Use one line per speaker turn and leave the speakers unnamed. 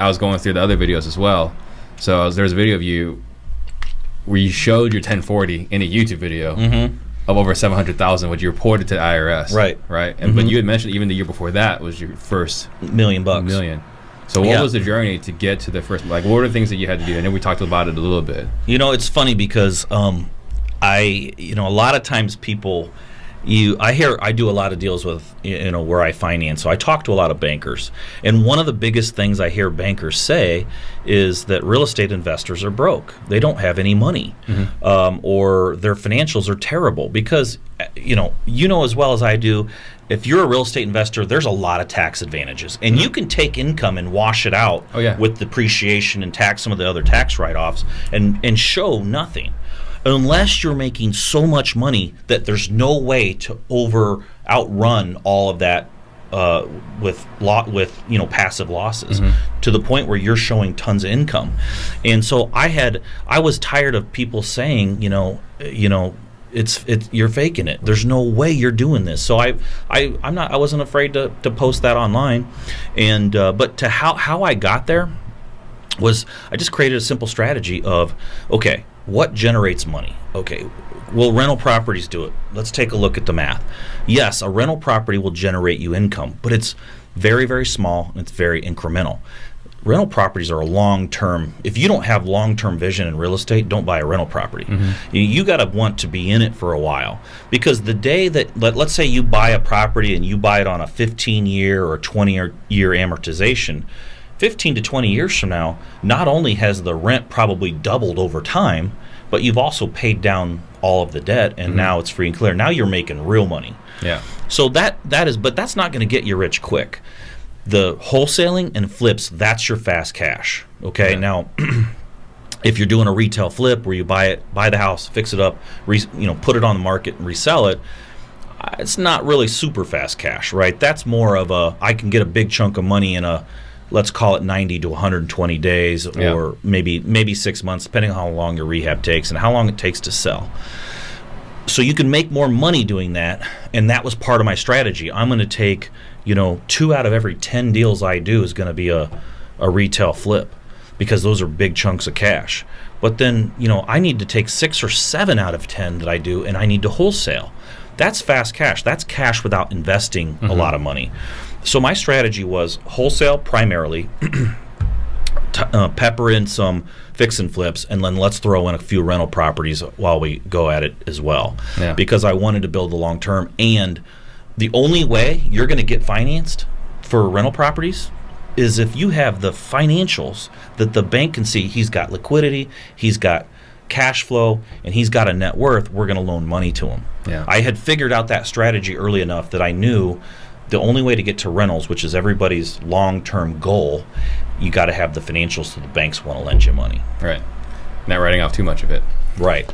I was going through the other videos as well. So there's a video of you where you showed your 1040 in a YouTube video of over 700,000, which you reported to the IRS. Right. And but you had mentioned even the year before that was your first
$1 million.
So what was the journey to get to the first? Like, what were the things that you had to do? I know we talked about it a little bit.
It's funny because a lot of times people. I do a lot of deals with, where I finance. So I talk to a lot of bankers. And one of the biggest things I hear bankers say is that real estate investors are broke. They don't have any money. Or their financials are terrible because, as well as I do, if you're a real estate investor, there's a lot of tax advantages. And you can take income and wash it out with depreciation and some of the other tax write-offs and show nothing. Unless you're making so much money that there's no way to outrun all of that with passive losses to the point where you're showing tons of income. And so I was tired of people saying, it's you're faking it. There's no way you're doing this. So I wasn't afraid to post that online. And but to how I got there was I just created a simple strategy of, okay, what generates money? Okay, will rental properties do it? Let's take a look at the math. Yes, a rental property will generate you income, but it's very, very small and it's very incremental. Rental properties are a long-term. If you don't have long-term vision in real estate, don't buy a rental property. You got to want to be in it for a while, because the day that, let's say you buy a property and you buy it on a 15-year or 20-year amortization, 15 to 20 years from now, not only has the rent probably doubled over time, but you've also paid down all of the debt, and now it's free and clear. Now you're making real money.
Yeah.
So but that's not going to get you rich quick. The wholesaling and flips, that's your fast cash. Okay. Now, if you're doing a retail flip where you buy the house, fix it up, put it on the market and resell it, it's not really super fast cash, right? That's more of I can get a big chunk of money in let's call it 90 to 120 days, or maybe 6 months, depending on how long your rehab takes and how long it takes to sell. So you can make more money doing that, and that was part of my strategy. I'm going to take, 2 out of every 10 deals I do is going to be a retail flip, because those are big chunks of cash. But then, I need to take 6 or 7 out of 10 that I do, and I need to wholesale. That's fast cash. That's cash without investing a lot of money. So my strategy was wholesale primarily, pepper in some fix and flips, and then let's throw in a few rental properties while we go at it as well. Yeah. Because I wanted to build the long term. And the only way you're going to get financed for rental properties is if you have the financials that the bank can see. He's got liquidity, he's got cash flow, and he's got a net worth. We're going to loan money to him. Yeah. I had figured out that strategy early enough that I knew the only way to get to rentals, which is everybody's long-term goal, you got to have the financials so the banks want to lend you money.
Right. Not writing off too much of it.
Right.